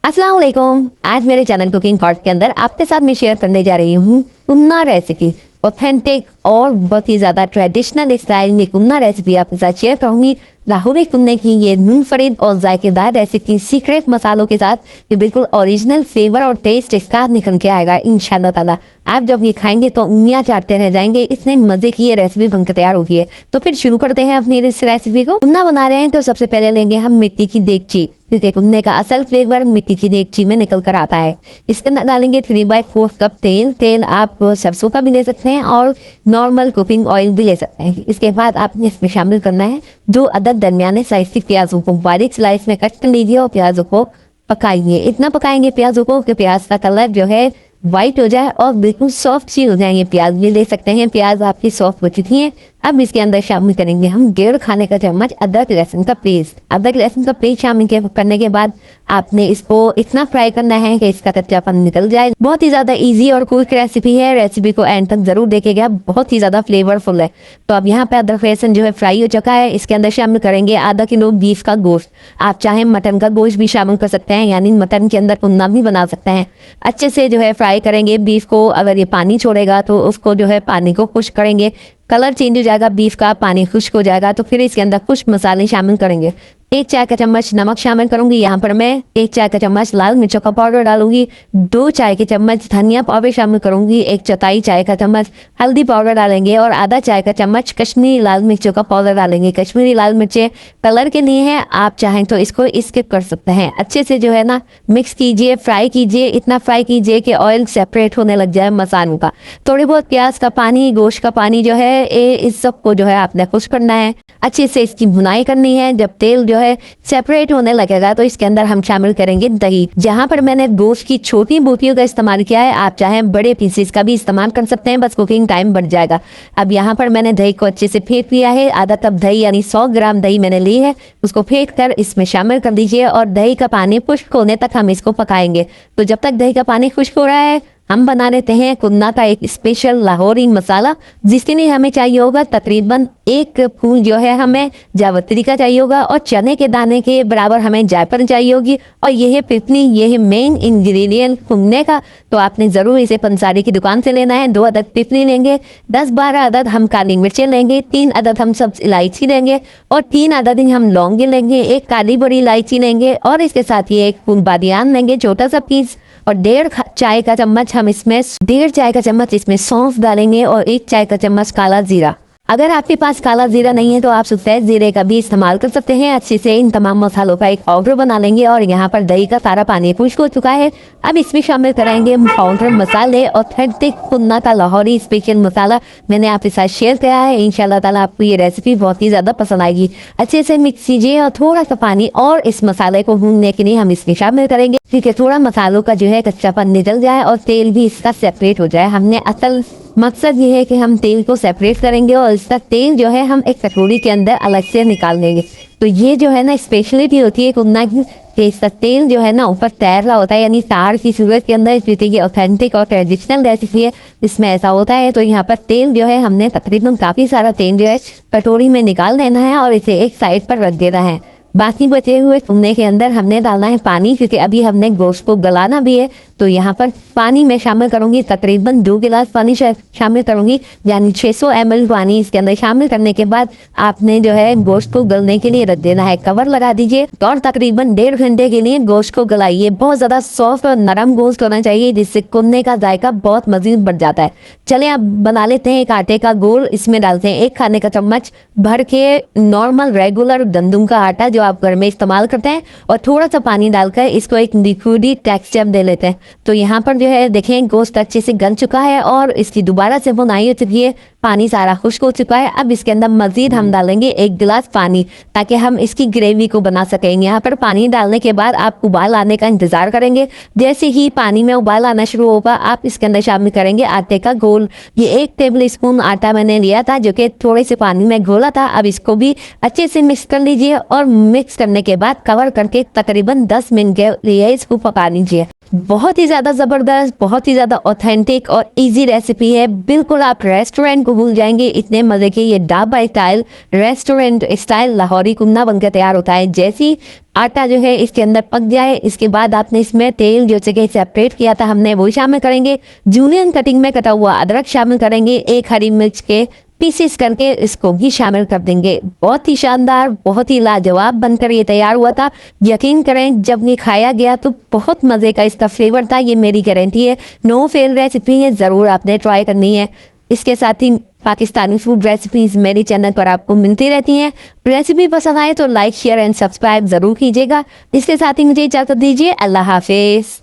अस्सलाम वालेकुम। आज मेरे चैनल कुकिंग पॉट के अंदर आपके साथ मैं शेयर करने जा रही हूँ कुन्ना रेसिपी। ऑथेंटिक और बहुत ही ज़्यादा ट्रेडिशनल स्टाइल में कुन्ना रेसिपी आपके साथ शेयर करूँगी। लाहौरी कुन्ने की ये मुनफरिद और जायकेदार रेसिपी सीक्रेट मसालों के साथ ये बिल्कुल ओरिजिनल फ्लेवर और टेस्ट इसका निकल के आएगा इंशाल्लाह ताला। आप जब ये खाएंगे तो उंगलियां चाटते रह जाएंगे, इतने मजे की ये रेसिपी बनकर तैयार होगी है। तो फिर शुरू करते हैं अपनी इस रेसिपी को। कुन्ना बना रहे हैं तो सबसे पहले लेंगे हम मिट्टी की देगची, क्योंकि कुन्ने का असल फ्लेवर मिट्टी की देगची में निकल कर आता है। इसके अंदर डालेंगे 3/4 कप तेल। तेल आप सरसों का भी ले सकते हैं और नॉर्मल कुकिंग ऑयल भी ले सकते हैं। इसके बाद आपने इसमें शामिल करना है 2 अदद दरमियाने साइज की प्याजों को बारीक स्लाइस में कट कर लीजिए और प्याजों को पकाइए। इतना पकाएंगे प्याजों को कि प्याज का कलर जो है वाइट हो जाए और बिल्कुल सॉफ्ट सी हो जाएंगे। प्याज भी ले सकते हैं, प्याज आपकी सॉफ्ट हो चुकी है। अब इसके अंदर शामिल करेंगे हम 1.5 खाने का चम्मच अदरक लहसुन का पेस्ट। अदरक लहसुन का पेस्ट शामिल करने के बाद आपने इसको इतना फ्राई करना है कि इसका कच्चापन निकल जाए। बहुत ही ज्यादा इजी और क्विक रेसिपी है। रेसिपी को एंड तक जरूर देखेगा, बहुत ही ज्यादा फ्लेवरफुल है। तो अब यहाँ पे अदरक लहसुन जो है फ्राई हो चुका है। इसके अंदर शामिल करेंगे आधा किलो बीफ का गोश्त। आप चाहे मटन का गोश्त भी शामिल कर सकते हैं, यानी मटन के अंदर कुन्ना भी बना सकते हैं। अच्छे से जो है फ्राई करेंगे बीफ को। अगर ये पानी छोड़ेगा तो उसको जो है पानी को खुश्क करेंगे। कलर चेंज हो जाएगा बीफ का, पानी खुश्क हो जाएगा तो फिर इसके अंदर कुछ मसाले शामिल करेंगे। 1 चाय का चम्मच नमक शामिल करूंगी। यहाँ पर मैं 1 चाय का चम्मच लाल मिर्चों का पाउडर डालूंगी। 2 चाय के चम्मच धनिया पाउडर शामिल करूंगी। 1/4 चाय का चम्मच हल्दी पाउडर डालेंगे और आधा चाय का चम्मच कश्मीरी लाल मिर्चों का पाउडर डालेंगे। कश्मीरी लाल मिर्चें कलर के लिए हैं, आप चाहें तो इसको स्किप कर सकते हैं। अच्छे से जो है ना मिक्स कीजिए, फ्राई कीजिए। इतना फ्राई कीजिए कि ऑयल सेपरेट होने लग जाए मसालों का। थोड़ी बहुत प्याज का पानी, गोश्त का पानी जो है इस सब को जो है आपने खुश करना है। अच्छे से इसकी भुनाई करनी है। जब तेल जो है सेपरेट होने लगेगा तो इसके अंदर हम शामिल करेंगे दही। जहां पर मैंने गोश्त की छोटी बोटियों का इस्तेमाल किया है, आप चाहे बड़े पीसेस का भी इस्तेमाल कर सकते हैं, बस कुकिंग टाइम बढ़ जाएगा। अब यहाँ पर मैंने दही को अच्छे से फेंट लिया है। आधा कप दही यानी 100 ग्राम दही मैंने ली है, उसको फेंट कर इसमें शामिल कर दीजिए और दही का पानी खुश्क होने तक हम इसको पकाएंगे। तो जब तक दही का पानी खुश्क हो रहा है हम बना लेते हैं कुन्ना का एक स्पेशल लाहौरी मसाला, जिसके लिए हमें चाहिए होगा तकरीबन 1 फूल जो है हमें जावित्री का चाहिए होगा और चने के दाने के बराबर हमें जायफल चाहिए होगी। और यह है पिपनी, यह है मेन इंग्रेडिएंट कुन्ने का। तो आपने ज़रूर इसे पंसारी की दुकान से लेना है। 2 अदद पिपनी लेंगे, 10-12 अदद हम काली मिर्चें लेंगे, 3 अदद हम सब्ज इलायची लेंगे और 3 अदद हम लौंगे लेंगे, 1 काली बड़ी इलायची लेंगे और इसके साथ ही 1 फूल बादियान लेंगे छोटा सा पीस। और 1.5 चाय का चम्मच हम इसमें 1.5 चाय का चम्मच इसमें सौंफ डालेंगे और 1 चाय का चम्मच काला जीरा। अगर आपके पास काला जीरा नहीं है तो आप सफेद जीरे का भी इस्तेमाल कर सकते हैं। अच्छे से इन तमाम मसालों का एक पाउडर बना लेंगे और यहाँ पर दही का सारा पानी खुश्क हो चुका है। अब इसमें शामिल कराएंगे पाउडर मसाले। ऑथेंटिक कुन्ना का लाहौरी स्पेशल मसाला मैंने आपके साथ शेयर किया है। इंशाल्लाह ताला आपको ये रेसिपी बहुत ही ज़्यादा पसंद आएगी। अच्छे से मिक्स कीजिए और थोड़ा सा पानी और इस मसाले को भूनने के लिए हम इसमें शामिल करेंगे, क्योंकि थोड़ा मसालों का जो है कच्चापन निकल जाए और तेल भी इसका सेपरेट हो जाए। हमने असल मकसद ये है कि हम तेल को सेपरेट करेंगे और इसका तेल जो है हम एक कटोरी के अंदर अलग से निकाल लेंगे। तो ये जो है ना स्पेशलिटी होती है कुन्ना की, कि इसका तेल जो है ना ऊपर तैर रहा होता है, यानी तार की सूरत के अंदर। इसलिए ऑथेंटिक और ट्रेडिशनल रेसिपी है, इसमें ऐसा होता है। तो यहाँ पर तेल जो है हमने तकरीबन काफ़ी सारा तेल जो है कटोरी में निकाल लेना है और इसे एक साइड पर रख देना है। बाकी बचे हुए कुन्ने के अंदर हमने डालना है पानी, क्योंकि अभी हमने गोश्त को गलाना भी है। तो यहाँ पर पानी में शामिल करूंगी, तकरीबन 2 गिलास पानी शामिल करूंगी, यानी 600 ml पानी इसके अंदर शामिल करने के बाद आपने जो है गोश्त को गलने के लिए रख देना है। कवर लगा दीजिए और तकरीबन 1.5 घंटे के लिए गोश्त को गलाइए। बहुत ज़्यादा सॉफ्ट और नरम गोश्त होना चाहिए, जिससे कुन्ने का जायका बहुत मजीद बढ़ जाता है। चले अब बना लेते हैं एक आटे का गोल। इसमें डालते हैं 1 खाने का चम्मच भर के नॉर्मल रेगुलर गंदम का आटा जो आप घर में इस्तेमाल करते हैं और थोड़ा सा पानी डालकर इसको एक लिक्विडी टेक्सचर दे लेते हैं। तो यहाँ पर जो है देखें गोश्त अच्छे से गल चुका है और इसकी दोबारा से बुनाई हो चुकी है, पानी सारा खुश्क हो चुका है। अब इसके अंदर मजीद हम डालेंगे 1 गिलास पानी, ताकि हम इसकी ग्रेवी को बना सकेंगे। यहाँ पर पानी डालने के बाद आप उबाल आने का इंतजार करेंगे। जैसे ही पानी में उबाल आना शुरू होगा आप इसके अंदर शामिल करेंगे आटे का घोल। ये 1 टेबल स्पून आटा मैंने लिया था, जो कि थोड़े से पानी में घोला था। अब इसको भी अच्छे से मिक्स कर लीजिए और मिक्स करने के बाद कवर करके तकरीबन 10 मिनट के लिए इसको पका लीजिए। बहुत ही ज़्यादा ज़बरदस्त, बहुत ही ज़्यादा ऑथेंटिक और इजी रेसिपी है। बिल्कुल आप रेस्टोरेंट को भूल जाएंगे। इतने मज़े के ये dhaba style restaurant style Lahori कुन्ना बनकर तैयार होता है। जैसी आटा जो है इसके अंदर पक जाए, इसके बाद आपने इसमें तेल जो जगह सेपरेट किया था हमने वो शामिल करेंगे। जूलियन कटिंग में कटा हुआ अदरक शामिल करेंगे। एक हरी मिर्च के पीसेस करके इसको भी शामिल कर देंगे। बहुत ही शानदार, बहुत ही लाजवाब बनकर ये तैयार हुआ था। यकीन करें जब ये खाया गया तो बहुत मज़े का इसका फ्लेवर था। ये मेरी गारंटी है, नो फेल रेसिपी है, ज़रूर आपने ट्राई करनी है। इसके साथ ही पाकिस्तानी फूड रेसिपीज़ मेरे चैनल पर आपको मिलती रहती हैं। रेसिपी पसंद आए तो लाइक शेयर एंड सब्सक्राइब ज़रूर कीजिएगा। इसके साथ ही मुझे इजाज़त दीजिए। अल्लाह हाफिज़।